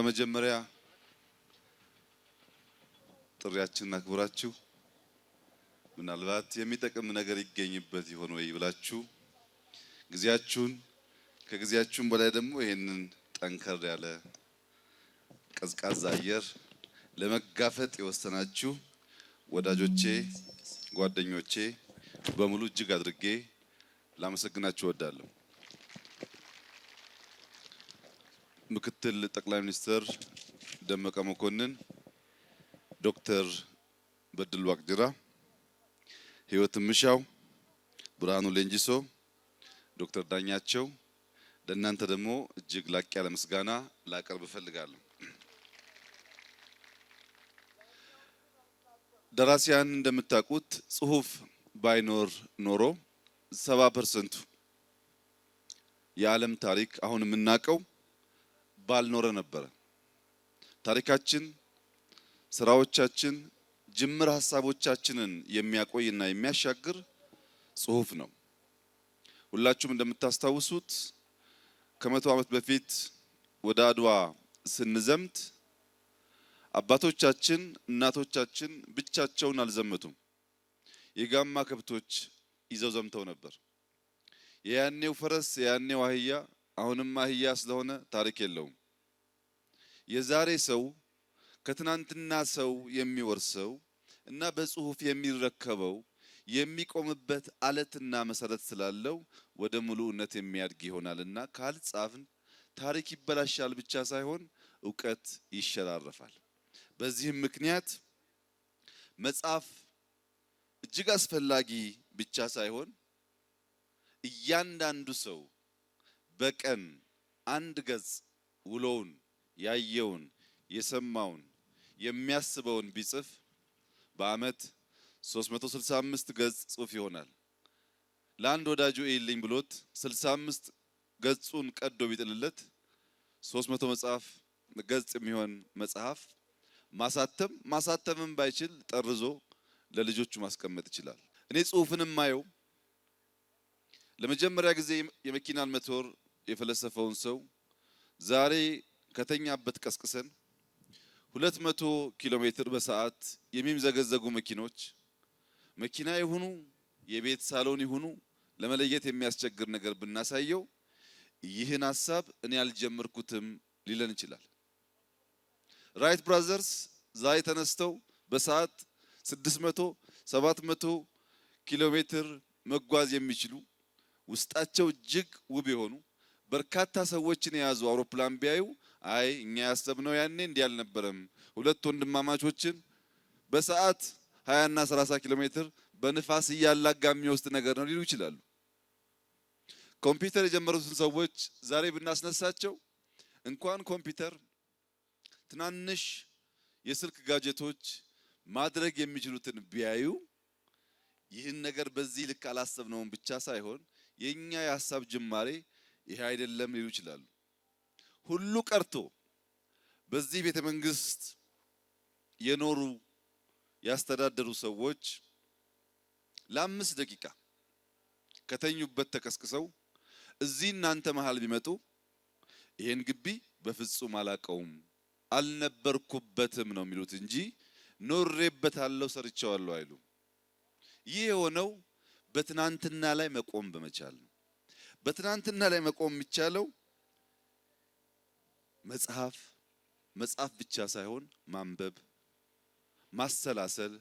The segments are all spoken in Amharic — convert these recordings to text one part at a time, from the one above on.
በመጀመሪያ ጥሪያችንን አክብራችሁ ምናልባት የሚጠቅም ነገር ይገኝበት ይሆን ወይ ብላችሁ ጊዜያችሁን ከጊዜያችሁም በላይ ደግሞ ይሄንን ጠንከር ያለ ቀዝቃዛ አየር ለመጋፈጥ የወሰናችሁ ወዳጆቼ፣ ጓደኞቼ በሙሉ እጅግ አድርጌ ላመሰግናችሁ እወዳለሁ። ምክትል ጠቅላይ ሚኒስትር ደመቀ መኮንን፣ ዶክተር በድሉ ዋቅጅራ፣ ህይወት ምሻው፣ ብርሃኑ ሌንጂሶ፣ ዶክተር ዳኛቸው ለእናንተ ደግሞ እጅግ ላቅ ያለ ምስጋና ላቀርብ እፈልጋለሁ። ደራሲያን እንደምታውቁት ጽሁፍ ባይኖር ኖሮ 70% የዓለም ታሪክ አሁን የምናውቀው ባልኖረ ነበረ። ታሪካችን፣ ስራዎቻችን፣ ጅምር ሀሳቦቻችንን የሚያቆይና የሚያሻግር ጽሁፍ ነው። ሁላችሁም እንደምታስታውሱት ከ100 ዓመት በፊት ወደ አድዋ ስንዘምት አባቶቻችን፣ እናቶቻችን ብቻቸውን አልዘመቱም። የጋማ ከብቶች ይዘው ዘምተው ነበር። የያኔው ፈረስ፣ የያኔው አህያ አሁንም አህያ ስለሆነ ታሪክ የለውም። የዛሬ ሰው ከትናንትና ሰው የሚወርሰው እና በጽሁፍ የሚረከበው የሚቆምበት አለትና መሰረት ስላለው ወደ ሙሉነት የሚያድግ ይሆናልና ካልጻፍን ታሪክ ይበላሻል ብቻ ሳይሆን ዕውቀት ይሸራረፋል። በዚህም ምክንያት መጽሐፍ እጅግ አስፈላጊ ብቻ ሳይሆን እያንዳንዱ ሰው በቀን አንድ ገጽ ውሎውን፣ ያየውን፣ የሰማውን፣ የሚያስበውን ቢጽፍ በአመት 365 ገጽ ጽሁፍ ይሆናል። ለአንድ ወዳጁ ይልኝ ብሎት 65 ገጹን ቀዶ ቢጥልለት 300 መጽሐፍ ገጽ የሚሆን መጽሐፍ ማሳተምም ባይችል ጠርዞ ለልጆቹ ማስቀመጥ ይችላል። እኔ ጽሁፍንም ማየው ለመጀመሪያ ጊዜ የመኪናን ሞተር የፈለሰፈውን ሰው ዛሬ ከተኛበት ቀስቅሰን 200 ኪሎ ሜትር በሰዓት የሚምዘገዘጉ መኪና ይሁኑ የቤት ሳሎን ይሁኑ ለመለየት የሚያስቸግር ነገር ብናሳየው ይህን ሐሳብ እኔ አልጀመርኩትም ሊለን ይችላል። ራይት ብራዘርስ ዛሬ ተነስተው በሰዓት 600 700 ኪሎ ሜትር መጓዝ የሚችሉ ውስጣቸው እጅግ ውብ የሆኑ በርካታ ሰዎችን የያዙ አውሮፕላን ቢያዩ አይ እኛ ያሰብነው ያኔ እንዲህ አልነበረም፣ ሁለት ወንድማማቾችን በሰዓት 20 እና 30 ኪሎ ሜትር በንፋስ እያላጋ የሚወስድ ነገር ነው ሊሉ ይችላሉ። ኮምፒውተር የጀመሩትን ሰዎች ዛሬ ብናስነሳቸው እንኳን ኮምፒውተር ትናንሽ የስልክ ጋጀቶች ማድረግ የሚችሉትን ቢያዩ ይህን ነገር በዚህ ልክ አላሰብነውም ብቻ ሳይሆን የኛ የሐሳብ ጅማሬ ይሄ አይደለም ሊሉ ይችላሉ። ሁሉ ቀርቶ በዚህ ቤተ መንግስት የኖሩ ያስተዳደሩ ሰዎች ለ5 ደቂቃ ከተኙበት ተቀስቅሰው እዚህ እናንተ መሃል ቢመጡ ይሄን ግቢ በፍጹም አላቀውም አልነበርኩበትም ነው የሚሉት እንጂ ኖሬበታለሁ ሰርቼዋለሁ አይሉ። ይህ የሆነው በትናንትና ላይ መቆም በመቻል ነው። በትናንትና ላይ መቆም የሚቻለው መጽሐፍ ብቻ ሳይሆን ማንበብ፣ ማሰላሰል፣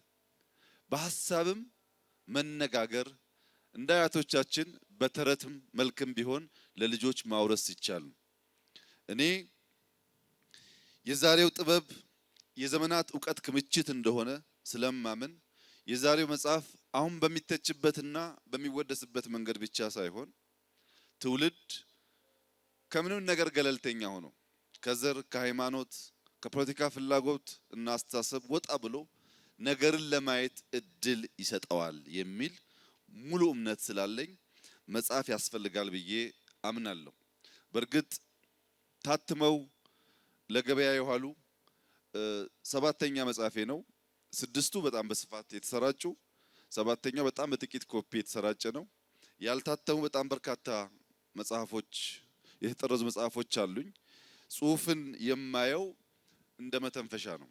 በሐሳብም መነጋገር እንደ አያቶቻችን በተረትም መልክም ቢሆን ለልጆች ማውረስ ይቻላል። እኔ የዛሬው ጥበብ የዘመናት ዕውቀት ክምችት እንደሆነ ስለማምን የዛሬው መጽሐፍ አሁን በሚተችበትና በሚወደስበት መንገድ ብቻ ሳይሆን ትውልድ ከምንም ነገር ገለልተኛ ሆኖ ከዘር፣ ከሃይማኖት፣ ከፖለቲካ ፍላጎት እና አስተሳሰብ ወጣ ብሎ ነገርን ለማየት እድል ይሰጠዋል የሚል ሙሉ እምነት ስላለኝ መጽሐፍ ያስፈልጋል ብዬ አምናለሁ። በእርግጥ ታትመው ለገበያ የዋሉ 7ኛ መጽሐፌ ነው። 6ቱ በጣም በስፋት የተሰራጩ፣ 7ኛው በጣም በጥቂት ኮፒ የተሰራጨ ነው። ያልታተሙ በጣም በርካታ መጽሐፎች፣ የተጠረዙ መጽሐፎች አሉኝ። ጽሁፍን የማየው እንደ መተንፈሻ ነው።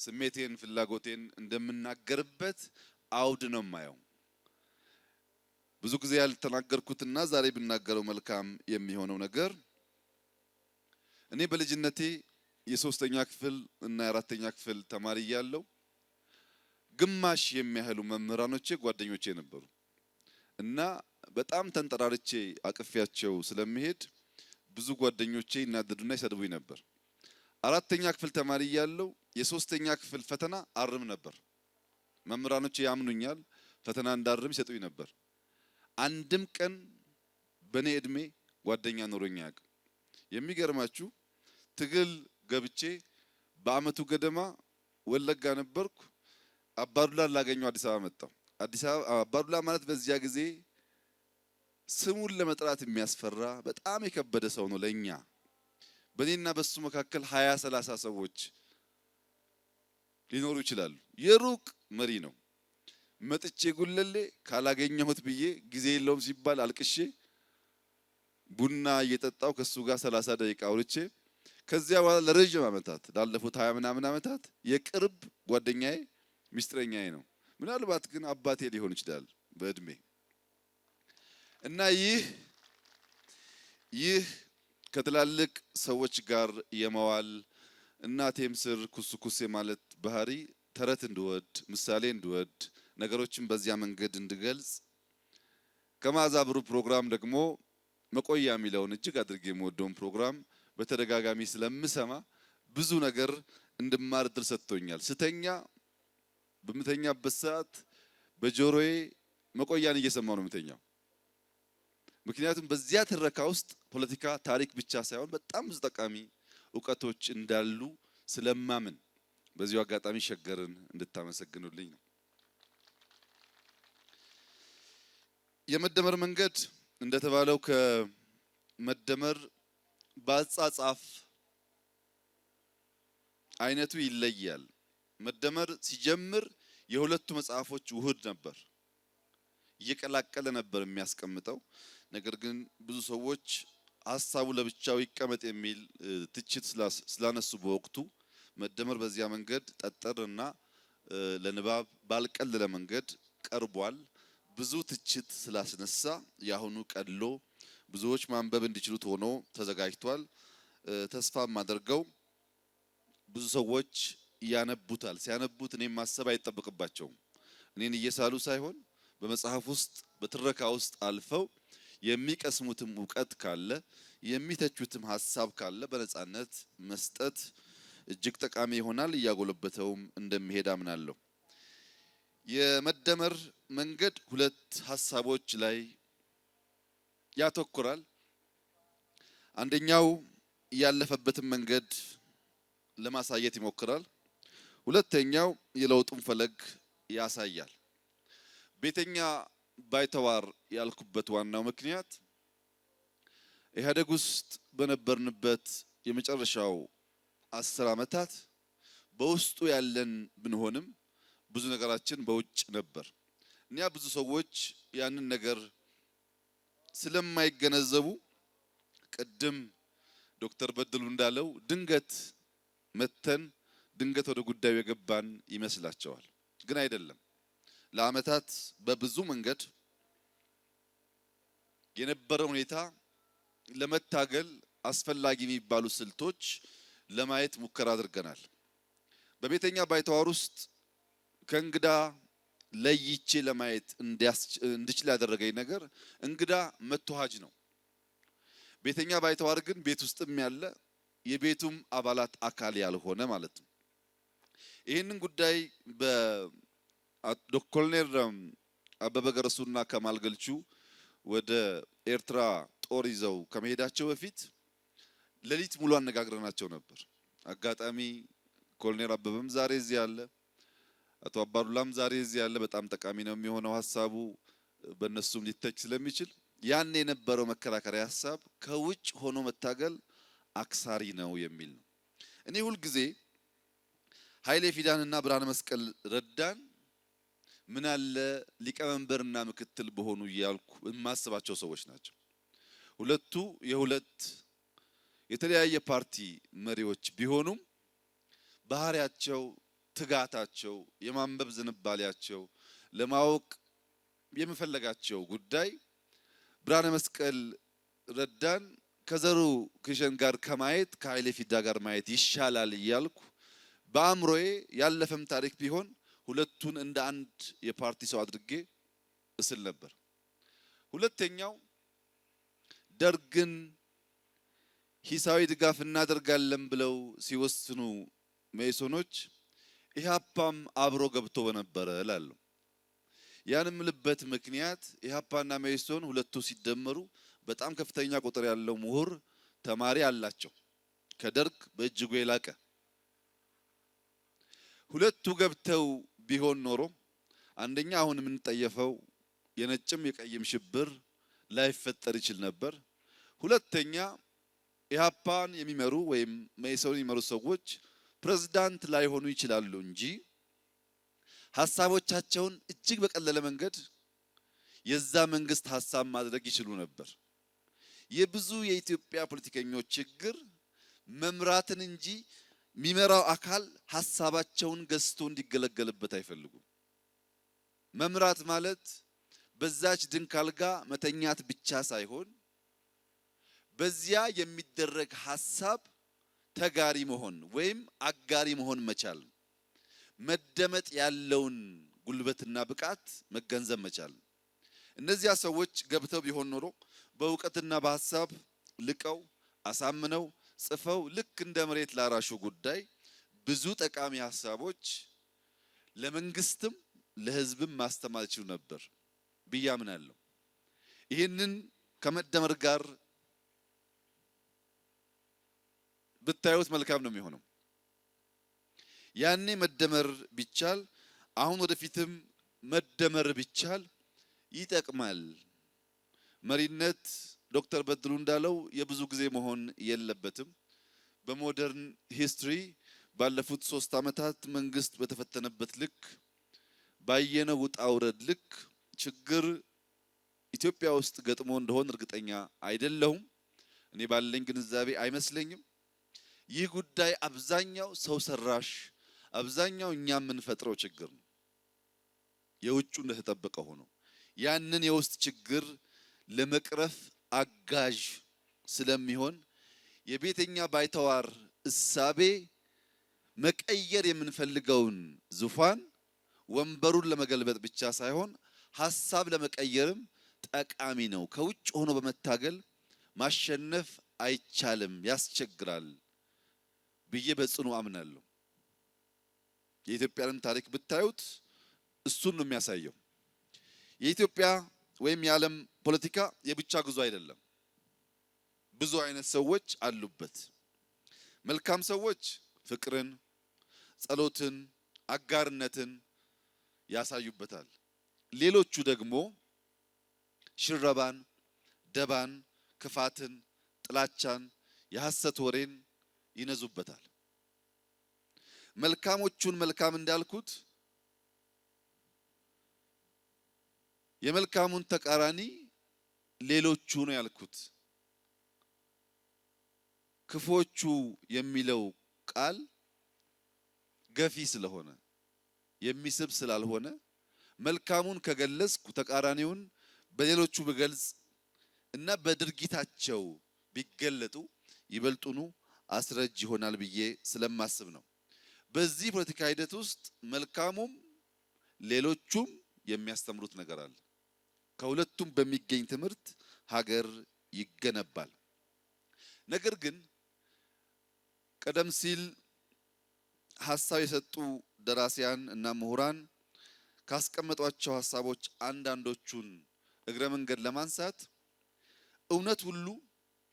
ስሜቴን ፍላጎቴን እንደምናገርበት አውድ ነው የማየው። ብዙ ጊዜ ያልተናገርኩትና ዛሬ ብናገረው መልካም የሚሆነው ነገር እኔ በልጅነቴ የሶስተኛ ክፍል እና የአራተኛ ክፍል ተማሪ እያለሁ ግማሽ የሚያህሉ መምህራኖቼ ጓደኞቼ ነበሩ እና በጣም ተንጠራርቼ አቅፊያቸው ስለሚሄድ ብዙ ጓደኞቼ ይናደዱና ይሰድቡኝ ነበር። አራተኛ ክፍል ተማሪ እያለሁ የሶስተኛ ክፍል ፈተና አርም ነበር። መምህራኖቼ ያምኑኛል፣ ፈተና እንዳርም ይሰጡኝ ነበር። አንድም ቀን በኔ እድሜ ጓደኛ ኖሮኝ አያውቅም። የሚገርማችሁ ትግል ገብቼ በአመቱ ገደማ ወለጋ ነበርኩ። አባዱላ ላገኘው አዲስ አበባ መጣሁ። አባዱላ ማለት በዚያ ጊዜ ስሙን ለመጥራት የሚያስፈራ በጣም የከበደ ሰው ነው ለኛ። በኔና በሱ መካከል 20-30 ሰዎች ሊኖሩ ይችላሉ። የሩቅ መሪ ነው። መጥቼ ጉለሌ ካላገኘሁት ብዬ ጊዜ የለውም ሲባል አልቅሼ ቡና እየጠጣው ከሱ ጋር 30 ደቂቃ አውርቼ ከዚያ በኋላ ለረጅም ዓመታት ላለፉት 20 ምናምን ዓመታት የቅርብ ጓደኛዬ ሚስጥረኛዬ ነው። ምናልባት ግን አባቴ ሊሆን ይችላል በእድሜ እና ይህ ከትላልቅ ሰዎች ጋር የመዋል እናቴም ስር ኩስኩስ ማለት ባህሪ ተረት እንድወድ ምሳሌ እንድወድ ነገሮችን በዚያ መንገድ እንድገልጽ ከመዓዛ ብሩህ ፕሮግራም ደግሞ መቆያ የሚለውን እጅግ አድርጌ የምወደውን ፕሮግራም በተደጋጋሚ ስለምሰማ ብዙ ነገር እንድማር እድል ሰጥቶኛል። ስተኛ በምተኛበት ሰዓት በጆሮዬ መቆያን እየሰማሁ ነው የምተኛው። ምክንያቱም በዚያ ትረካ ውስጥ ፖለቲካ፣ ታሪክ ብቻ ሳይሆን በጣም ብዙ ጠቃሚ እውቀቶች እንዳሉ ስለማምን በዚሁ አጋጣሚ ሸገርን እንድታመሰግኑልኝ ነው። የመደመር መንገድ እንደተባለው ከመደመር በአጻጻፍ አይነቱ ይለያል። መደመር ሲጀምር የሁለቱ መጽሐፎች ውህድ ነበር፣ እየቀላቀለ ነበር የሚያስቀምጠው። ነገር ግን ብዙ ሰዎች ሀሳቡ ለብቻው ይቀመጥ የሚል ትችት ስላነሱ በወቅቱ መደመር በዚያ መንገድ ጠጠርና ለንባብ ባልቀለለ መንገድ ቀርቧል። ብዙ ትችት ስላስነሳ ያሁኑ ቀሎ ብዙዎች ማንበብ እንዲችሉት ሆኖ ተዘጋጅቷል። ተስፋ ማደርገው ብዙ ሰዎች ያነቡታል። ሲያነቡት እኔም ማሰብ አይጠበቅባቸውም። እኔን እየሳሉ ሳይሆን በመጽሐፍ ውስጥ በትረካ ውስጥ አልፈው የሚቀስሙትም እውቀት ካለ የሚተቹትም ሐሳብ ካለ በነጻነት መስጠት እጅግ ጠቃሚ ይሆናል። እያጎለበተውም እንደሚሄድ አምናለሁ። የመደመር መንገድ ሁለት ሐሳቦች ላይ ያተኩራል። አንደኛው ያለፈበትን መንገድ ለማሳየት ይሞክራል። ሁለተኛው የለውጡን ፈለግ ያሳያል። ቤተኛ ባይተዋር ያልኩበት ዋናው ምክንያት ኢህአዴግ ውስጥ በነበርንበት የመጨረሻው 10 ዓመታት በውስጡ ያለን ብንሆንም ብዙ ነገራችን በውጭ ነበር። እኛ ብዙ ሰዎች ያንን ነገር ስለማይገነዘቡ ቅድም ዶክተር በድሉ እንዳለው ድንገት መተን ድንገት ወደ ጉዳዩ የገባን ይመስላቸዋል። ግን አይደለም። ለዓመታት በብዙ መንገድ የነበረው ሁኔታ ለመታገል አስፈላጊ የሚባሉ ስልቶች ለማየት ሙከራ አድርገናል። በቤተኛ ባይተዋር ውስጥ ከእንግዳ ለይቼ ለማየት እንድችል ያደረገኝ ነገር እንግዳ መተዋጅ ነው። ቤተኛ ባይተዋር ግን ቤት ውስጥም ያለ የቤቱም አባላት አካል ያልሆነ ማለት ነው። ይህንን ጉዳይ ኮሎኔል አበበ ገረሱና ከማል ገልቹ ወደ ኤርትራ ጦር ይዘው ከመሄዳቸው በፊት ሌሊት ሙሉ አነጋግረናቸው ነበር። አጋጣሚ ኮሎኔል አበበም ዛሬ እዚህ ያለ፣ አቶ አባዱላም ዛሬ እዚህ ያለ። በጣም ጠቃሚ ነው የሚሆነው ሐሳቡ በእነሱም ሊተች ስለሚችል ያን የነበረው መከራከሪያ ሐሳብ ከውጭ ሆኖ መታገል አክሳሪ ነው የሚል ነው። እኔ ሁልጊዜ ኃይሌ ፊዳንና ብርሃነ መስቀል ረዳን ምን አለ ሊቀመንበርና ምክትል በሆኑ እያልኩ የማስባቸው ሰዎች ናቸው። ሁለቱ የሁለት የተለያየ ፓርቲ መሪዎች ቢሆኑም ባህሪያቸው፣ ትጋታቸው፣ የማንበብ ዝንባሌያቸው፣ ለማወቅ የመፈለጋቸው ጉዳይ ብርሃነ መስቀል ረዳን ከዘሩ ክሸን ጋር ከማየት ከኃይሌ ፊዳ ጋር ማየት ይሻላል እያልኩ በአእምሮዬ ያለፈም ታሪክ ቢሆን ሁለቱን እንደ አንድ የፓርቲ ሰው አድርጌ እስል ነበር። ሁለተኛው ደርግን ሂሳዊ ድጋፍ እናደርጋለን ብለው ሲወስኑ መኢሶኖች ኢህአፓም አብሮ ገብቶ በነበረ እላለሁ። ያንም ልበት ምክንያት ኢህአፓና መኢሶን ሁለቱ ሲደመሩ በጣም ከፍተኛ ቁጥር ያለው ምሁር ተማሪ አላቸው፣ ከደርግ በእጅጉ የላቀ። ሁለቱ ገብተው ቢሆን ኖሮ አንደኛ አሁን የምንጠየፈው የነጭም የቀይም ሽብር ላይፈጠር ይችል ነበር። ሁለተኛ ኢህአፓን የሚመሩ ወይም መኢሶን የሚመሩ ሰዎች ፕሬዝዳንት ላይሆኑ ይችላሉ እንጂ ሐሳቦቻቸውን እጅግ በቀለለ መንገድ የዛ መንግስት ሐሳብ ማድረግ ይችሉ ነበር። የብዙ የኢትዮጵያ ፖለቲከኞች ችግር መምራትን እንጂ የሚመራው አካል ሐሳባቸውን ገዝቶ እንዲገለገልበት አይፈልጉም። መምራት ማለት በዛች ድንክ አልጋ መተኛት ብቻ ሳይሆን በዚያ የሚደረግ ሐሳብ ተጋሪ መሆን ወይም አጋሪ መሆን መቻል፣ መደመጥ ያለውን ጉልበትና ብቃት መገንዘብ መቻል። እነዚያ ሰዎች ገብተው ቢሆን ኖሮ በእውቀትና በሐሳብ ልቀው አሳምነው ጽፈው ልክ እንደ መሬት ላራሹ ጉዳይ ብዙ ጠቃሚ ሐሳቦች ለመንግስትም ለህዝብም ማስተማር ይችሉ ነበር ብዬ አምናለሁ። ይህንን ከመደመር ጋር ብታዩት መልካም ነው የሚሆነው። ያኔ መደመር ቢቻል አሁን ወደፊትም መደመር ቢቻል ይጠቅማል። መሪነት ዶክተር በድሉ እንዳለው የብዙ ጊዜ መሆን የለበትም። በሞደርን ሂስትሪ ባለፉት 3 ዓመታት መንግስት በተፈተነበት ልክ ባየነው ውጣ ውረድ ልክ ችግር ኢትዮጵያ ውስጥ ገጥሞ እንደሆነ እርግጠኛ አይደለሁም። እኔ ባለኝ ግንዛቤ አይመስለኝም። ይህ ጉዳይ አብዛኛው ሰው ሰራሽ፣ አብዛኛው እኛ የምንፈጥረው ችግር ነው። የውጩ እንደተጠበቀ ሆኖ ያንን የውስጥ ችግር ለመቅረፍ አጋዥ ስለሚሆን የቤተኛ ባይተዋር እሳቤ መቀየር የምንፈልገውን ዙፋን ወንበሩን ለመገልበጥ ብቻ ሳይሆን ሐሳብ ለመቀየርም ጠቃሚ ነው። ከውጭ ሆኖ በመታገል ማሸነፍ አይቻልም፣ ያስቸግራል ብዬ በጽኑ አምናለሁ። የኢትዮጵያን ታሪክ ብታዩት እሱን ነው የሚያሳየው። የኢትዮጵያ ወይም የዓለም ፖለቲካ የብቻ ጉዞ አይደለም። ብዙ አይነት ሰዎች አሉበት። መልካም ሰዎች ፍቅርን፣ ጸሎትን፣ አጋርነትን ያሳዩበታል። ሌሎቹ ደግሞ ሽረባን፣ ደባን፣ ክፋትን፣ ጥላቻን፣ የሐሰት ወሬን ይነዙበታል። መልካሞቹን መልካም እንዳልኩት የመልካሙን ተቃራኒ ሌሎቹ ነው ያልኩት። ክፎቹ የሚለው ቃል ገፊ ስለሆነ የሚስብ ስላልሆነ መልካሙን ከገለጽኩ ተቃራኒውን በሌሎቹ ብገልጽ እና በድርጊታቸው ቢገለጡ ይበልጡኑ አስረጅ ይሆናል ብዬ ስለማስብ ነው። በዚህ ፖለቲካ ሂደት ውስጥ መልካሙም ሌሎቹም የሚያስተምሩት ነገር አለ። ከሁለቱም በሚገኝ ትምህርት ሀገር ይገነባል። ነገር ግን ቀደም ሲል ሐሳብ የሰጡ ደራሲያን እና ምሁራን ካስቀመጧቸው ሐሳቦች አንዳንዶቹን እግረ መንገድ ለማንሳት እውነት ሁሉ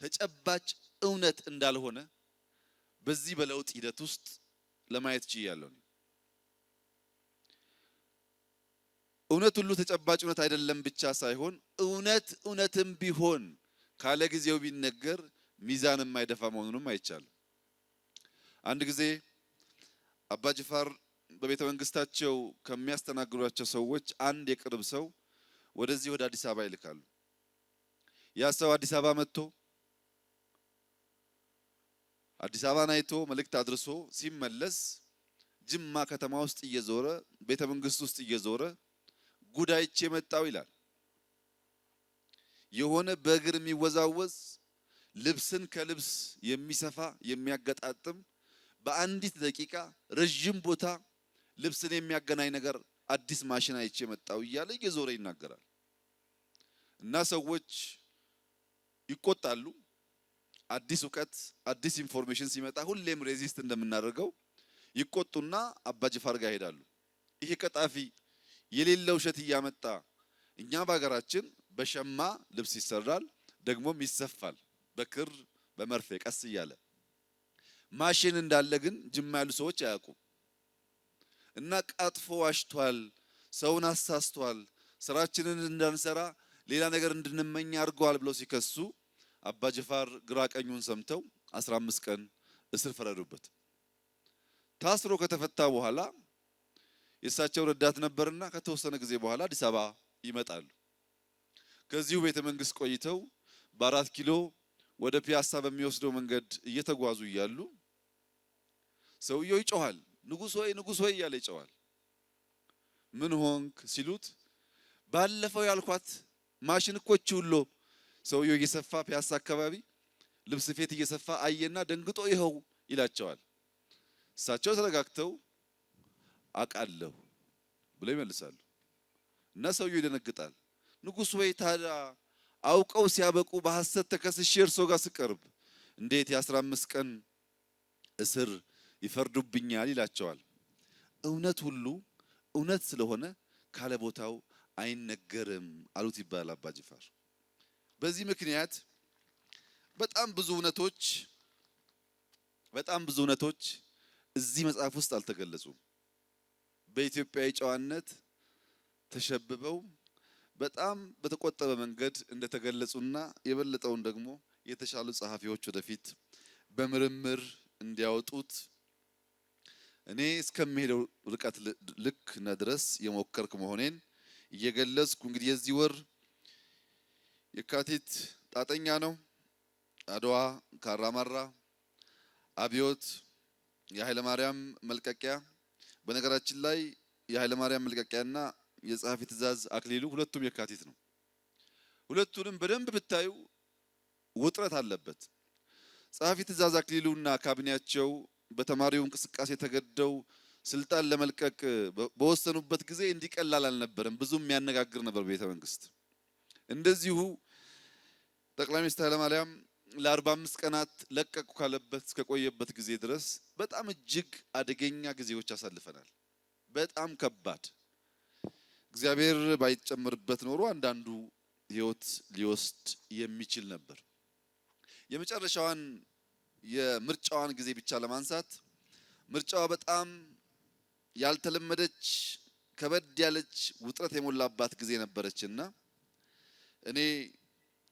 ተጨባጭ እውነት እንዳልሆነ በዚህ በለውጥ ሂደት ውስጥ ለማየት ችያለሁ። እውነት ሁሉ ተጨባጭ እውነት አይደለም ብቻ ሳይሆን እውነትም ቢሆን ካለ ጊዜው ቢነገር ሚዛን የማይደፋ መሆኑንም አይቻልም። አንድ ጊዜ አባ ጅፋር በቤተ መንግስታቸው ከሚያስተናግዷቸው ሰዎች አንድ የቅርብ ሰው ወደዚህ ወደ አዲስ አበባ ይልካሉ። ያ ሰው አዲስ አበባ መጥቶ አዲስ አበባን አይቶ መልእክት አድርሶ ሲመለስ ጅማ ከተማ ውስጥ እየዞረ ቤተ መንግስት ውስጥ እየዞረ ጉዳይቼ መጣው ይላል። የሆነ በእግር የሚወዛወዝ ልብስን ከልብስ የሚሰፋ የሚያገጣጥም በአንዲት ደቂቃ ረጅም ቦታ ልብስን የሚያገናኝ ነገር አዲስ ማሽን አይቼ መጣው እያለ እየዞረ ይናገራል። እና ሰዎች ይቆጣሉ። አዲስ እውቀት አዲስ ኢንፎርሜሽን ሲመጣ ሁሌም ሬዚስት እንደምናደርገው ይቆጡና አባጅፋር ጋር ይሄዳሉ። ይሄ ቀጣፊ የሌለው ውሸት እያመጣ እኛ በሀገራችን በሸማ ልብስ ይሰራል፣ ደግሞም ይሰፋል በክር በመርፌ ቀስ እያለ። ማሽን እንዳለ ግን ጅማ ያሉ ሰዎች አያውቁም። እና ቀጥፎ ዋሽቷል፣ ሰውን አሳስቷል፣ ስራችንን እንዳንሰራ ሌላ ነገር እንድንመኝ አድርጓል ብለው ሲከሱ አባጅፋር ግራ ቀኙን ሰምተው 15 ቀን እስር ፈረዱበት። ታስሮ ከተፈታ በኋላ የእሳቸው ረዳት ነበርና ከተወሰነ ጊዜ በኋላ አዲስ አበባ ይመጣሉ። ከዚሁ ቤተ መንግስት ቆይተው በ4 ኪሎ ወደ ፒያሳ በሚወስደው መንገድ እየተጓዙ እያሉ ሰውየው ይጮሃል። ንጉስ ሆይ እያለ ይጮሃል። ምን ሆንክ ሲሉት ባለፈው ያልኳት ማሽን እኮ ችውሎ። ሰውየው እየሰፋ ፒያሳ አካባቢ ልብስ ስፌት እየሰፋ አየና ደንግጦ ይኸው ይላቸዋል። እሳቸው ተረጋግተው አቃለሁ ብለው ይመልሳሉ። እና ሰውየው ይደነግጣል። ንጉስ ወይ ታዲያ አውቀው ሲያበቁ በሐሰት ተከስሼ እርሶ ጋር ስቀርብ እንዴት የ15 ቀን እስር ይፈርዱብኛል ይላቸዋል። እውነት ሁሉ እውነት ስለሆነ ካለ ቦታው አይነገርም አሉት ይባላል አባጅፋር። በዚህ ምክንያት በጣም ብዙ እውነቶች እዚህ መጽሐፍ ውስጥ አልተገለጹም። በኢትዮጵያዊ ጨዋነት ተሸብበው በጣም በተቆጠበ መንገድ እንደተገለጹና የበለጠውን ደግሞ የተሻሉ ጸሐፊዎች ወደፊት በምርምር እንዲያወጡት እኔ እስከምሄደው ርቀት ልክና ድረስ የሞከርኩ መሆኔን እየገለጽኩ እንግዲህ የዚህ ወር የካቲት ጣጠኛ ነው። አድዋ፣ ካራማራ፣ አብዮት፣ የኃይለ ማርያም መልቀቂያ። በነገራችን ላይ የኃይለ ማርያም መልቀቂያና የጸሐፊ ትእዛዝ አክሊሉ ሁለቱም የካቲት ነው። ሁለቱንም በደንብ ብታዩ ውጥረት አለበት። ጸሐፊ ትእዛዝ አክሊሉና ካቢኔያቸው በተማሪው እንቅስቃሴ ተገደው ስልጣን ለመልቀቅ በወሰኑበት ጊዜ እንዲቀላል አልነበረም። ብዙም የሚያነጋግር ነበር ቤተ መንግስት። እንደዚሁ ጠቅላይ ሚኒስትር ኃይለ ማርያም ለ45 ቀናት ለቀቁ ካለበት እስከቆየበት ጊዜ ድረስ በጣም እጅግ አደገኛ ጊዜዎች አሳልፈናል። በጣም ከባድ። እግዚአብሔር ባይጨምርበት ኖሮ አንዳንዱ ህይወት ሊወስድ የሚችል ነበር። የመጨረሻዋን የምርጫዋን ጊዜ ብቻ ለማንሳት ምርጫዋ በጣም ያልተለመደች ከበድ ያለች ውጥረት የሞላባት ጊዜ ነበረችና እኔ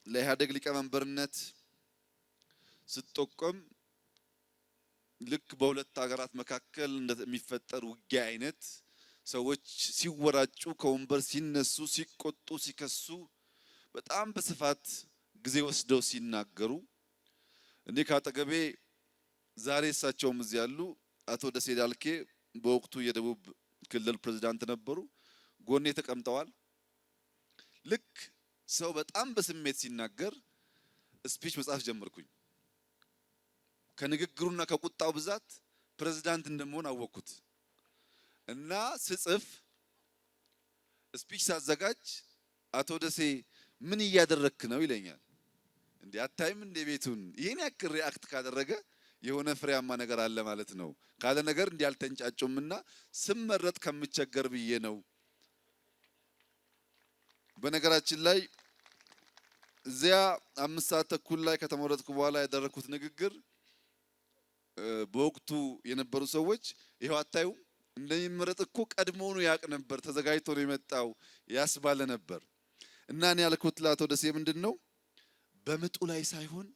ለኢህአዴግ ሊቀመንበርነት ስትጠቆም ልክ በሁለት ሀገራት መካከል እንደሚፈጠር ውጊያ አይነት ሰዎች ሲወራጩ ከወንበር ሲነሱ ሲቆጡ ሲከሱ በጣም በስፋት ጊዜ ወስደው ሲናገሩ እኔ ካጠገቤ ዛሬ እሳቸውም እዚህ ያሉ አቶ ደሴ ዳልኬ በወቅቱ የደቡብ ክልል ፕሬዝዳንት ነበሩ። ጎኔ ተቀምጠዋል። ልክ ሰው በጣም በስሜት ሲናገር ስፒች መጻፍ ጀመርኩኝ። ከንግግሩና ከቁጣው ብዛት ፕሬዝዳንት እንደምሆን አወቅኩት እና ስጽፍ ስፒች ሳዘጋጅ አቶ ደሴ ምን እያደረክ ነው ይለኛል። እንዴ አታይም እንደ ቤቱን ይሄን ያክል ሪአክት ካደረገ የሆነ ፍሬያማ ነገር አለ ማለት ነው። ካለ ነገር እንዲህ አልተንጫጩምና ስመረጥ ከምቸገር ብዬ ነው። በነገራችን ላይ እዚያ 5 ሰዓት ተኩል ላይ ከተመረጥኩ በኋላ ያደረኩት ንግግር በወቅቱ የነበሩ ሰዎች ይሄው አታዩ እንደሚመረጥ እኮ ቀድሞውኑ ያቅ ነበር፣ ተዘጋጅቶ ነው የመጣው ያስባለ ነበር። እና እኔ ያልኩት ለአቶ ደሴ ምንድነው በምጡ ላይ ሳይሆን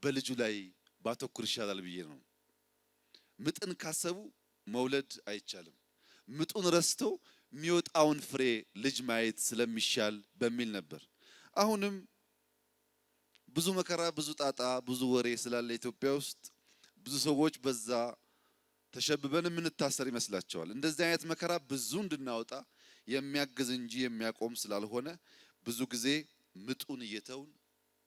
በልጁ ላይ ባተኩር ይሻላል ብዬ ነው። ምጥን ካሰቡ መውለድ አይቻልም። ምጡን ረስቶ የሚወጣውን ፍሬ ልጅ ማየት ስለሚሻል በሚል ነበር። አሁንም ብዙ መከራ፣ ብዙ ጣጣ፣ ብዙ ወሬ ስላለ ኢትዮጵያ ውስጥ ብዙ ሰዎች በዛ ተሸብበን የምንታሰር ይመስላቸዋል። እንደዚህ አይነት መከራ ብዙ እንድናወጣ የሚያግዝ እንጂ የሚያቆም ስላልሆነ ብዙ ጊዜ ምጡን እየተውን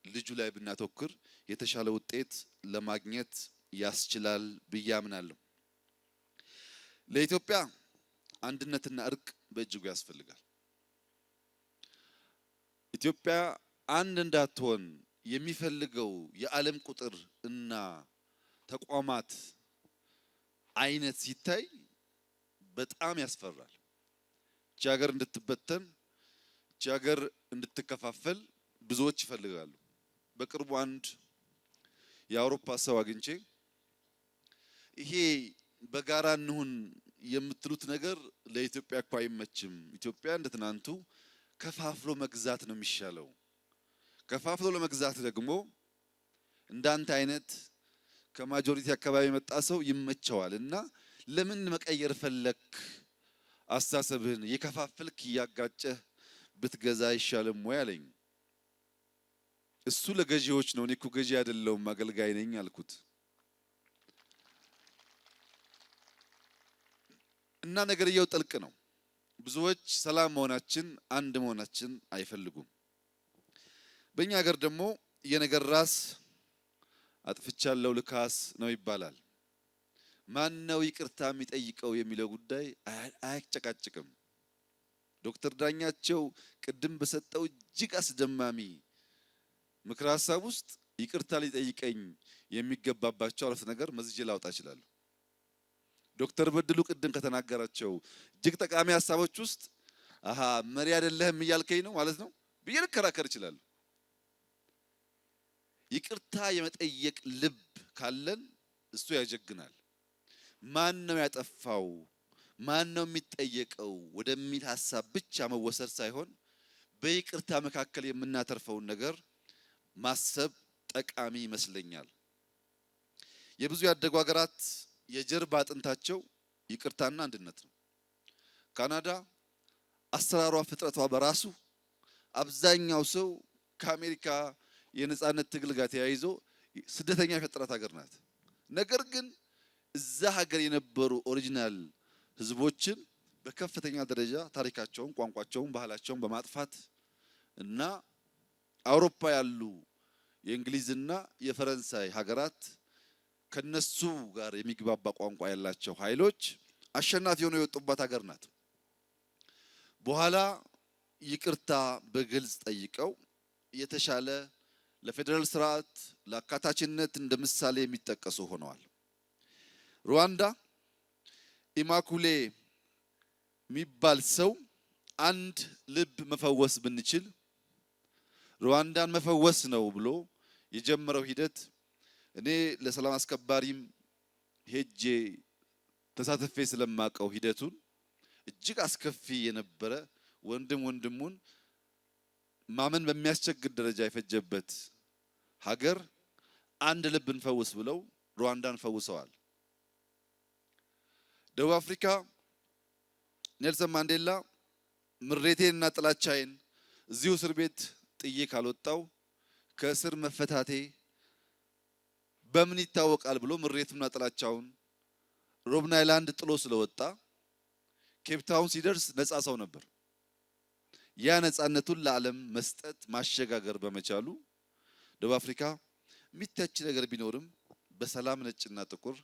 ልጁ ላይ ብናተኩር የተሻለ ውጤት ለማግኘት ያስችላል ብዬ አምናለሁ። ለኢትዮጵያ አንድነትና እርቅ በእጅጉ ያስፈልጋል። ኢትዮጵያ አንድ እንዳትሆን የሚፈልገው የዓለም ቁጥር እና ተቋማት አይነት ሲታይ በጣም ያስፈራል። እቺ ሀገር እንድትበተን፣ እቺ ሀገር እንድትከፋፈል ብዙዎች ይፈልጋሉ። በቅርቡ አንድ የአውሮፓ ሰው አግኝቼ ይሄ በጋራ እንሁን የምትሉት ነገር ለኢትዮጵያ እኮ አይመችም፣ ኢትዮጵያ እንደ ትናንቱ ከፋፍሎ መግዛት ነው የሚሻለው። ከፋፍሎ ለመግዛት ደግሞ እንዳንተ አይነት ከማጆሪቲ አካባቢ የመጣ ሰው ይመቸዋል እና ለምን መቀየር ፈለክ? አስተሳሰብህን የከፋፈልክ እያጋጨህ ብትገዛ አይሻልም ወይ አለኝ። እሱ ለገዢዎች ነው፣ እኔ እኮ ገዢ አይደለሁም አገልጋይ ነኝ አልኩት። እና ነገርየው ጥልቅ ነው። ብዙዎች ሰላም መሆናችን አንድ መሆናችን አይፈልጉም። በእኛ ሀገር ደግሞ የነገር ራስ አጥፍቻለሁ ልካስ ነው ይባላል። ማን ነው ይቅርታ የሚጠይቀው የሚለው ጉዳይ አያጨቃጭቅም። ዶክተር ዳኛቸው ቅድም በሰጠው እጅግ አስደማሚ ምክረ ሀሳብ ውስጥ ይቅርታ ሊጠይቀኝ የሚገባባቸው አረፍተ ነገር መዝጄ ላውጣ እችላለሁ። ዶክተር በድሉ ቅድም ከተናገራቸው እጅግ ጠቃሚ ሀሳቦች ውስጥ መሪ አይደለህም እያልከኝ ነው ማለት ነው ብዬ ልከራከር እችላለሁ። ይቅርታ የመጠየቅ ልብ ካለን እሱ ያጀግናል። ማን ነው ያጠፋው፣ ማን ነው የሚጠየቀው ወደሚል ሀሳብ ብቻ መወሰድ ሳይሆን በይቅርታ መካከል የምናተርፈውን ነገር ማሰብ ጠቃሚ ይመስለኛል። የብዙ ያደጉ ሀገራት የጀርባ አጥንታቸው ይቅርታና አንድነት ነው። ካናዳ አሰራሯ ፍጥረቷ በራሱ አብዛኛው ሰው ከአሜሪካ የነጻነት ትግል ጋር ተያይዞ ስደተኛ የፈጠራት ሀገር ናት። ነገር ግን እዛ ሀገር የነበሩ ኦሪጂናል ህዝቦችን በከፍተኛ ደረጃ ታሪካቸውን፣ ቋንቋቸውን፣ ባህላቸውን በማጥፋት እና አውሮፓ ያሉ የእንግሊዝና የፈረንሳይ ሀገራት ከነሱ ጋር የሚግባባ ቋንቋ ያላቸው ኃይሎች አሸናፊ ሆነው የወጡባት ሀገር ናት። በኋላ ይቅርታ በግልጽ ጠይቀው የተሻለ ለፌደራል ስርዓት ለአካታችነት እንደ ምሳሌ የሚጠቀሱ ሆነዋል። ሩዋንዳ ኢማኩሌ የሚባል ሰው አንድ ልብ መፈወስ ብንችል ሩዋንዳን መፈወስ ነው ብሎ የጀመረው ሂደት እኔ ለሰላም አስከባሪም ሄጄ ተሳትፌ ስለማቀው ሂደቱን እጅግ አስከፊ የነበረ ወንድም ወንድሙን ማመን በሚያስቸግር ደረጃ የፈጀበት ሀገር አንድ ልብ እንፈውስ ብለው ሩዋንዳን ፈውሰዋል። ደቡብ አፍሪካ ኔልሰን ማንዴላ ምሬቴንና ጥላቻዬን እዚሁ እስር ቤት ጥዬ ካልወጣው ከእስር መፈታቴ በምን ይታወቃል ብሎ ምሬቱና ጥላቻውን ሮብን አይላንድ ጥሎ ስለወጣ ኬፕታውን ሲደርስ ነፃ ሰው ነበር። ያ ነፃነቱን ለዓለም መስጠት ማሸጋገር በመቻሉ ደቡብ አፍሪካ የሚተች ነገር ቢኖርም በሰላም ነጭና ጥቁር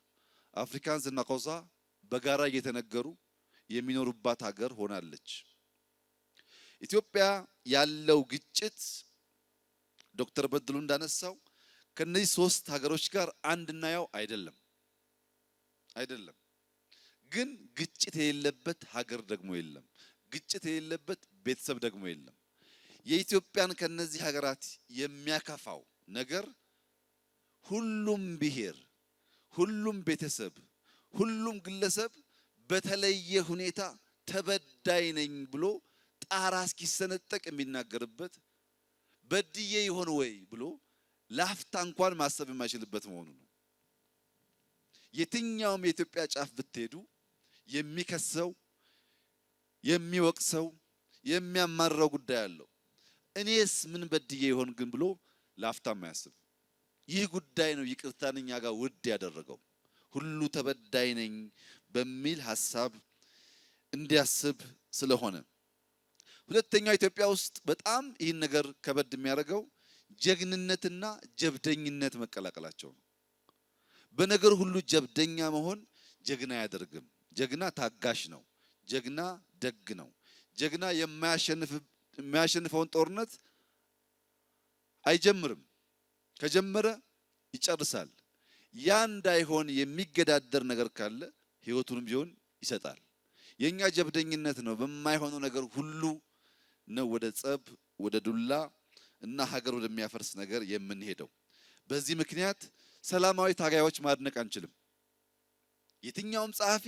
አፍሪካንስ እና ኮሳ በጋራ እየተነገሩ የሚኖሩባት ሀገር ሆናለች። ኢትዮጵያ ያለው ግጭት ዶክተር በድሉ እንዳነሳው ከነዚህ ሶስት ሀገሮች ጋር አንድና ያው አይደለም። ግን ግጭት የሌለበት ሀገር ደግሞ የለም። ግጭት የሌለበት ቤተሰብ ደግሞ የለም። የኢትዮጵያን ከነዚህ ሀገራት የሚያከፋው ነገር ሁሉም ብሔር፣ ሁሉም ቤተሰብ፣ ሁሉም ግለሰብ በተለየ ሁኔታ ተበዳይ ነኝ ብሎ ጣራ እስኪሰነጠቅ የሚናገርበት በድዬ ይሆን ወይ ብሎ ላፍታ እንኳን ማሰብ የማይችልበት መሆኑ ነው። የትኛውም የኢትዮጵያ ጫፍ ብትሄዱ የሚከሰው የሚወቅሰው የሚያማረው ጉዳይ አለው። እኔስ ምን በድዬ ይሆን ግን ብሎ ላፍታ የማያስብ ይህ ጉዳይ ነው ይቅርታን እኛ ጋር ውድ ያደረገው። ሁሉ ተበዳይ ነኝ በሚል ሐሳብ እንዲያስብ ስለሆነ። ሁለተኛው ኢትዮጵያ ውስጥ በጣም ይህን ነገር ከበድ የሚያደርገው ጀግንነትና ጀብደኝነት መቀላቀላቸው ነው። በነገር ሁሉ ጀብደኛ መሆን ጀግና አያደርግም። ጀግና ታጋሽ ነው። ጀግና ደግ ነው። ጀግና የማያሸንፈውን ጦርነት አይጀምርም። ከጀመረ ይጨርሳል። ያ እንዳይሆን የሚገዳደር ነገር ካለ ህይወቱንም ቢሆን ይሰጣል። የኛ ጀብደኝነት ነው በማይሆነው ነገር ሁሉ ነው ወደ ጸብ፣ ወደ ዱላ እና ሀገር ወደሚያፈርስ ነገር የምንሄደው። በዚህ ምክንያት ሰላማዊ ታጋዮች ማድነቅ አንችልም። የትኛውም ጸሐፊ፣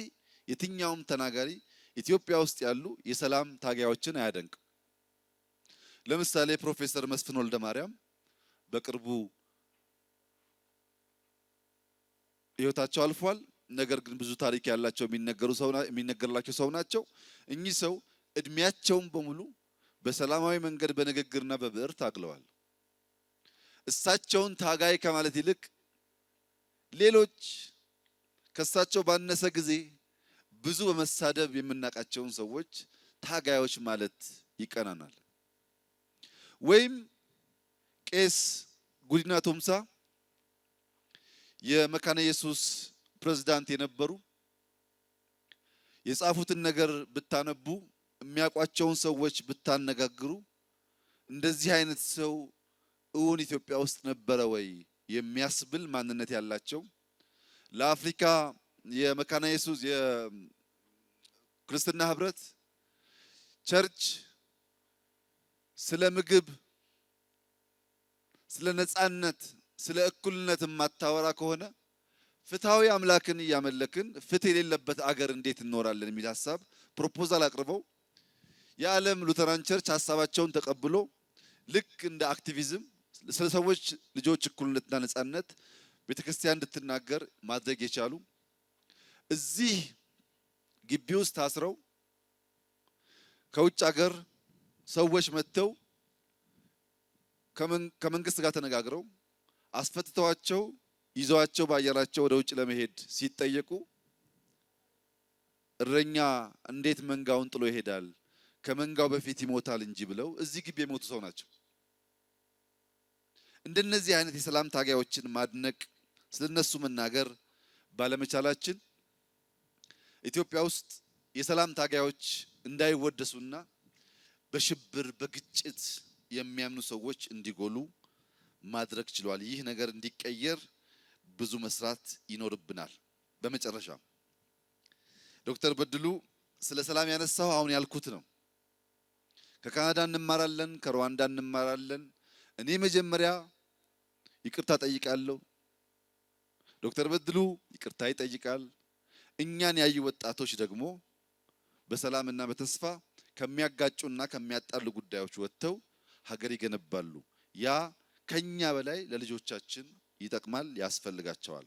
የትኛውም ተናጋሪ ኢትዮጵያ ውስጥ ያሉ የሰላም ታጋዮችን አያደንቅም። ለምሳሌ ፕሮፌሰር መስፍን ወልደ ማርያም በቅርቡ ህይወታቸው አልፏል። ነገር ግን ብዙ ታሪክ ያላቸው የሚነገርላቸው ሰው ናቸው። እኚህ ሰው እድሜያቸውን በሙሉ በሰላማዊ መንገድ በንግግርና በብዕር ታግለዋል። እሳቸውን ታጋይ ከማለት ይልቅ ሌሎች ከእሳቸው ባነሰ ጊዜ ብዙ በመሳደብ የምናውቃቸውን ሰዎች ታጋዮች ማለት ይቀናናል። ወይም ቄስ ጉዲና ቶምሳ የመካነ ኢየሱስ ፕሬዝዳንት የነበሩ የጻፉትን ነገር ብታነቡ የሚያውቋቸውን ሰዎች ብታነጋግሩ እንደዚህ አይነት ሰው እውን ኢትዮጵያ ውስጥ ነበረ ወይ የሚያስብል ማንነት ያላቸው ለአፍሪካ የመካነ ኢየሱስ የክርስትና ህብረት ቸርች ስለ ምግብ፣ ስለ ነፃነት፣ ስለ እኩልነት የማታወራ ከሆነ ፍትሃዊ አምላክን እያመለክን ፍትህ የሌለበት አገር እንዴት እንኖራለን የሚል ሐሳብ ፕሮፖዛል አቅርበው የዓለም ሉተራን ቸርች ሐሳባቸውን ተቀብሎ ልክ እንደ አክቲቪዝም ስለ ሰዎች ልጆች እኩልነትና ነፃነት ቤተክርስቲያን እንድትናገር ማድረግ የቻሉ እዚህ ግቢ ውስጥ ታስረው ከውጭ ሀገር ሰዎች መጥተው ከመንግስት ጋር ተነጋግረው አስፈትተዋቸው ይዘዋቸው ባየራቸው ወደ ውጭ ለመሄድ ሲጠየቁ እረኛ እንዴት መንጋውን ጥሎ ይሄዳል? ከመንጋው በፊት ይሞታል እንጂ ብለው እዚህ ግቢ የሞቱ ሰው ናቸው። እንደነዚህ አይነት የሰላም ታጋዮችን ማድነቅ፣ ስለነሱ መናገር ባለመቻላችን ኢትዮጵያ ውስጥ የሰላም ታጋዮች እንዳይወደሱና በሽብር በግጭት የሚያምኑ ሰዎች እንዲጎሉ ማድረግ ችሏል። ይህ ነገር እንዲቀየር ብዙ መስራት ይኖርብናል። በመጨረሻ ዶክተር በድሉ ስለ ሰላም ያነሳው አሁን ያልኩት ነው። ከካናዳ እንማራለን፣ ከሩዋንዳ እንማራለን። እኔ መጀመሪያ ይቅርታ ጠይቃለሁ። ዶክተር በድሉ ይቅርታ ይጠይቃል። እኛን ያዩ ወጣቶች ደግሞ በሰላምና በተስፋ ከሚያጋጩና ከሚያጣሉ ጉዳዮች ወጥተው ሀገር ይገነባሉ። ያ ከኛ በላይ ለልጆቻችን ይጠቅማል፣ ያስፈልጋቸዋል።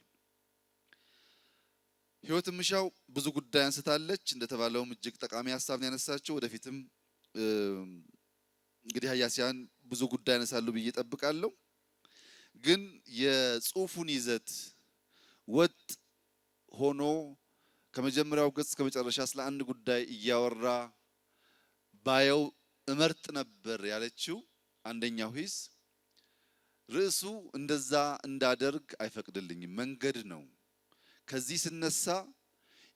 ህይወት ምሻው ብዙ ጉዳይ አንስታለች። እንደተባለውም እጅግ ጠቃሚ ሀሳብ ነው ያነሳችው። ወደፊትም እንግዲህ ሀያሲያን ብዙ ጉዳይ ያነሳሉ ብዬ እጠብቃለሁ። ግን የጽሁፉን ይዘት ወጥ ሆኖ ከመጀመሪያው ገጽ ከመጨረሻ ስለ አንድ ጉዳይ እያወራ ባየው እመርጥ ነበር ያለችው አንደኛው ሂስ ርዕሱ እንደዛ እንዳደርግ አይፈቅድልኝም። መንገድ ነው። ከዚህ ስነሳ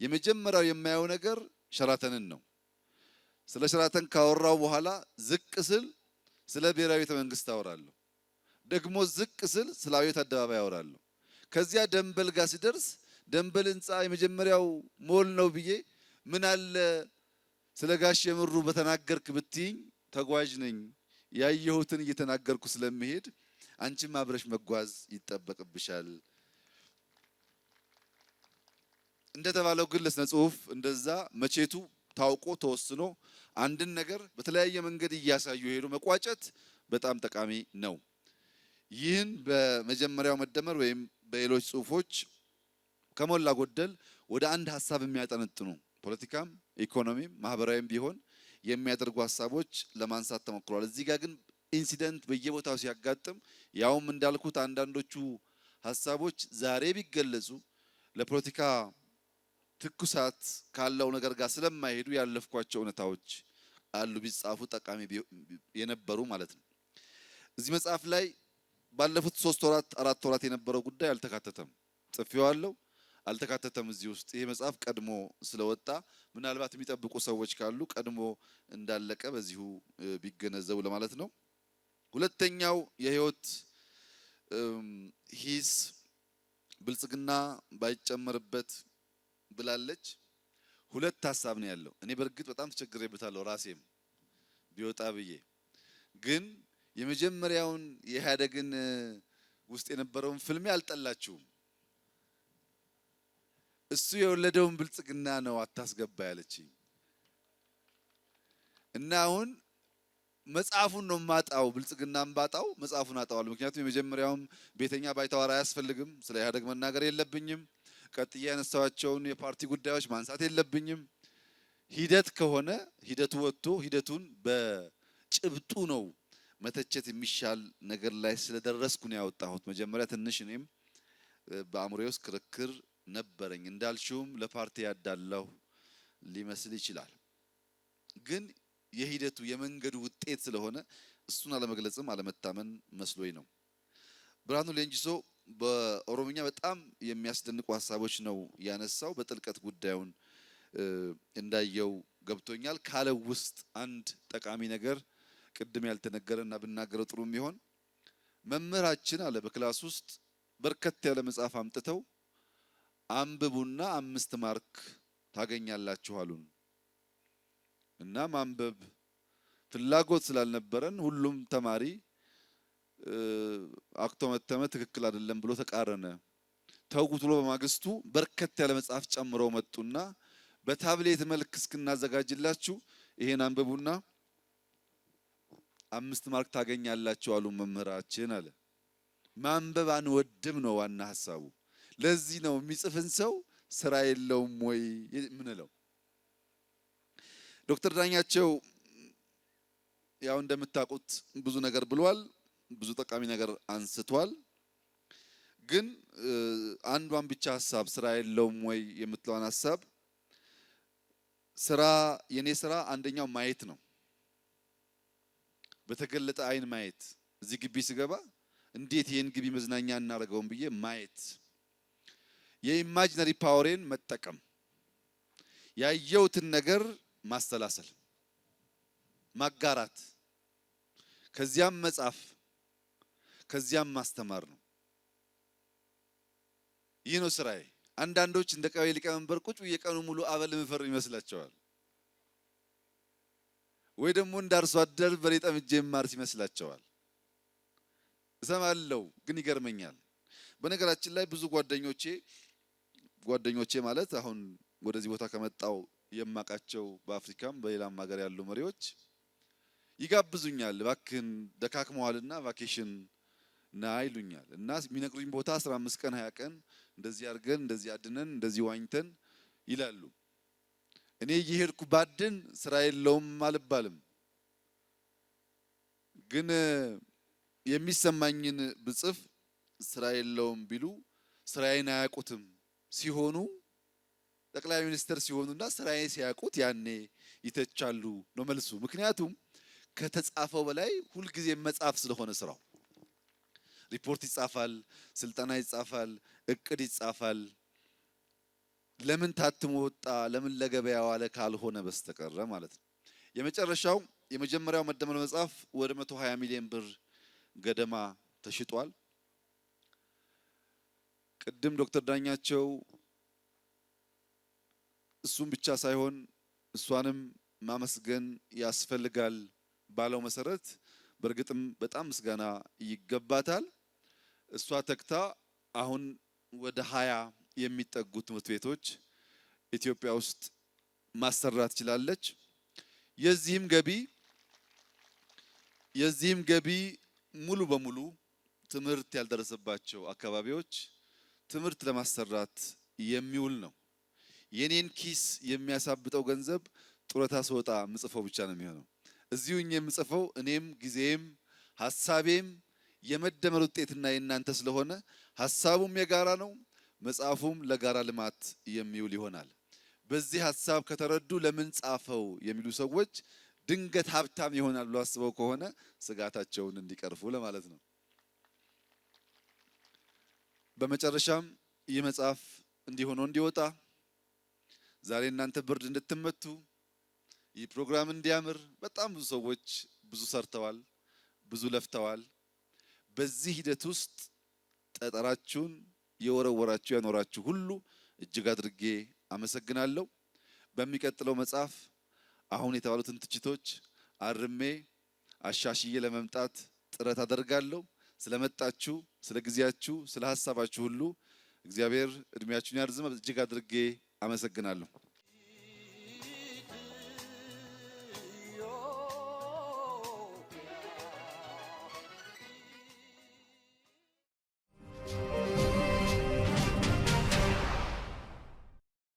የመጀመሪያው የማየው ነገር ሸራተንን ነው። ስለ ሸራተን ካወራው በኋላ ዝቅ ስል ስለ ብሔራዊ ቤተ መንግስት አወራለሁ። ደግሞ ዝቅ ስል ስለ አብዮት አደባባይ አወራለሁ። ከዚያ ደንበል ጋር ሲደርስ ደንበል ህንፃ የመጀመሪያው ሞል ነው ብዬ ምን አለ ስለ ጋሽ የምሩ በተናገርክ ብትይኝ ተጓዥ ነኝ፣ ያየሁትን እየተናገርኩ ስለምሄድ አንቺም አብረሽ መጓዝ ይጠበቅብሻል። እንደተባለው ግን ለስነ ጽሁፍ እንደዛ መቼቱ ታውቆ ተወስኖ አንድን ነገር በተለያየ መንገድ እያሳዩ ሄዶ መቋጨት በጣም ጠቃሚ ነው። ይህን በመጀመሪያው መደመር ወይም በሌሎች ጽሁፎች ከሞላ ጎደል ወደ አንድ ሀሳብ የሚያጠነጥኑ ፖለቲካም ኢኮኖሚም ማህበራዊም ቢሆን የሚያደርጉ ሀሳቦች ለማንሳት ተሞክሯል። እዚህ ጋር ግን ኢንሲደንት በየቦታው ሲያጋጥም ያውም እንዳልኩት አንዳንዶቹ ሀሳቦች ዛሬ ቢገለጹ ለፖለቲካ ትኩሳት ካለው ነገር ጋር ስለማይሄዱ ያለፍኳቸው እውነታዎች አሉ ቢጻፉ ጠቃሚ የነበሩ ማለት ነው። እዚህ መጽሐፍ ላይ ባለፉት 3 ወራት 4 ወራት የነበረው ጉዳይ አልተካተተም። ጽፌዋለሁ፣ አልተካተተም እዚህ ውስጥ። ይሄ መጽሐፍ ቀድሞ ስለወጣ ምናልባት የሚጠብቁ ሰዎች ካሉ ቀድሞ እንዳለቀ በዚሁ ቢገነዘቡ ለማለት ነው። ሁለተኛው የህይወት ሂስ ብልጽግና ባይጨመርበት ብላለች። ሁለት ሀሳብ ነው ያለው። እኔ በርግጥ በጣም ተቸግሬበታለሁ ራሴም ቢወጣ ብዬ፣ ግን የመጀመሪያውን የኢህአዴግን ውስጥ የነበረውን ፍልሜ አልጠላችሁም። እሱ የወለደውን ብልጽግና ነው አታስገባ ያለችኝ እና አሁን መጽሐፉን ነው ማጣው። ብልጽግናን ባጣው መጽሐፉን አጣዋለሁ። ምክንያቱም የመጀመሪያውም ቤተኛ ባይተዋራ አያስፈልግም። ስለ ኢህአዴግ መናገር የለብኝም። ቀጥዬ ያነሳዋቸውን የፓርቲ ጉዳዮች ማንሳት የለብኝም። ሂደት ከሆነ ሂደቱ ወጥቶ ሂደቱን በጭብጡ ነው መተቸት የሚሻል ነገር ላይ ስለደረስኩ ነው ያወጣሁት። መጀመሪያ ትንሽ እኔም በአእምሮዬ ውስጥ ክርክር ነበረኝ። እንዳልሽውም ለፓርቲ ያዳላው ሊመስል ይችላል፣ ግን የሂደቱ የመንገዱ ውጤት ስለሆነ እሱን አለመግለጽም አለመታመን መስሎኝ ነው። ብርሃኑ ሌንጂሶ በኦሮምኛ በጣም የሚያስደንቁ ሀሳቦች ነው ያነሳው። በጥልቀት ጉዳዩን እንዳየው ገብቶኛል። ካለው ውስጥ አንድ ጠቃሚ ነገር ቅድም ያልተነገረና ብናገረው ጥሩ የሚሆን መምህራችን አለ በክላስ ውስጥ በርከት ያለ መጽሐፍ አምጥተው አንብቡና 5 ማርክ ታገኛላችሁ አሉን እና ማንበብ ፍላጎት ስላልነበረን ሁሉም ተማሪ አክቶመተመ ትክክል አይደለም ብሎ ተቃረነ። ተውኩት ብሎ በማግስቱ በርከት ያለ መጽሐፍ ጨምረው መጡና በታብሌት መልክ እስክናዘጋጅላችሁ ይሄን አንብቡና 5 ማርክ ታገኛላችሁ አሉ መምህራችን አለ። ማንበብ አንወድም ነው ዋና ሐሳቡ። ለዚህ ነው የሚጽፍን ሰው ስራ የለውም ወይ ምንለው። ዶክተር ዳኛቸው ያው እንደምታውቁት ብዙ ነገር ብሏል፣ ብዙ ጠቃሚ ነገር አንስቷል። ግን አንዷን ብቻ ሐሳብ ስራ የለውም ወይ የምትለዋን ሐሳብ ስራ የኔ ስራ አንደኛው ማየት ነው። በተገለጠ አይን ማየት። እዚህ ግቢ ስገባ እንዴት ይሄን ግቢ መዝናኛ እናደርገውን ብዬ ማየት፣ የኢማጂነሪ ፓወሬን መጠቀም፣ ያየሁትን ነገር ማስተላሰል፣ ማጋራት፣ ከዚያም መጻፍ፣ ከዚያም ማስተማር ነው። ይህ ነው ስራዬ። አንዳንዶች እንደ ቀበሌ ሊቀመንበር ቁጭ ብዬ ቀኑ ሙሉ አበል ምፈር ይመስላቸዋል፣ ወይ ደግሞ እንደ አርሶ አደር በሬ ጠምጄ ማርስ ይመስላቸዋል። እሰማለሁ ግን ይገርመኛል። በነገራችን ላይ ብዙ ጓደኞቼ ማለት አሁን ወደዚህ ቦታ ከመጣው የማቃቸው በአፍሪካም በሌላም ሀገር ያሉ መሪዎች ይጋብዙኛል። እባክህን ደካክመዋልና ቫኬሽን ና ይሉኛል እና የሚነግሩኝ ቦታ 15 ቀን 20 ቀን እንደዚህ አድርገን እንደዚህ አድነን እንደዚህ ዋኝተን ይላሉ። እኔ እየሄድኩ ባድን ስራ የለውም አልባልም፣ ግን የሚሰማኝን ብጽፍ ስራ የለውም ቢሉ ስራዬን አያውቁትም ሲሆኑ ጠቅላይ ሚኒስትር ሲሆኑና ስራዬ ሲያውቁት ያኔ ይተቻሉ ነው መልሱ። ምክንያቱም ከተጻፈው በላይ ሁልጊዜ መጻፍ ስለሆነ ስራው ሪፖርት ይጻፋል፣ ስልጠና ይጻፋል፣ እቅድ ይጻፋል። ለምን ታትሞ ወጣ ለምን ለገበያ ዋለ ካልሆነ በስተቀር ማለት ነው። የመጀመሪያው መደመር መጽሐፍ ወደ 120 ሚሊዮን ብር ገደማ ተሽጧል። ቅድም ዶክተር ዳኛቸው እሱም ብቻ ሳይሆን እሷንም ማመስገን ያስፈልጋል ባለው መሰረት በእርግጥም በጣም ምስጋና ይገባታል። እሷ ተክታ አሁን ወደ 20 የሚጠጉ ትምህርት ቤቶች ኢትዮጵያ ውስጥ ማሰራት ትችላለች። የዚህም ገቢ ሙሉ በሙሉ ትምህርት ያልደረሰባቸው አካባቢዎች ትምህርት ለማሰራት የሚውል ነው። የኔን ኪስ የሚያሳብጠው ገንዘብ ጡረታ ስወጣ ምጽፈው ብቻ ነው የሚሆነው። እዚሁኝ የምጽፈው እኔም ጊዜም ሐሳቤም የመደመር ውጤትና የእናንተ ስለሆነ ሐሳቡም የጋራ ነው፣ መጽሐፉም ለጋራ ልማት የሚውል ይሆናል። በዚህ ሐሳብ ከተረዱ ለምን ጻፈው የሚሉ ሰዎች ድንገት ሀብታም ይሆናል ብለው አስበው ከሆነ ስጋታቸውን እንዲቀርፉ ለማለት ነው። በመጨረሻም ይህ መጽሐፍ እንዲሆኖ እንዲወጣ ዛሬ እናንተ ብርድ እንድትመቱ ይህ ፕሮግራም እንዲያምር በጣም ብዙ ሰዎች ብዙ ሰርተዋል፣ ብዙ ለፍተዋል። በዚህ ሂደት ውስጥ ጠጠራችሁን የወረወራችሁ ያኖራችሁ ሁሉ እጅግ አድርጌ አመሰግናለሁ። በሚቀጥለው መጽሐፍ አሁን የተባሉትን ትችቶች አርሜ አሻሽዬ ለመምጣት ጥረት አደርጋለሁ። ስለመጣችሁ፣ ስለ ጊዜያችሁ፣ ስለ ሐሳባችሁ ሁሉ እግዚአብሔር እድሜያችሁን ያርዝም። እጅግ አድርጌ አመሰግናለሁ።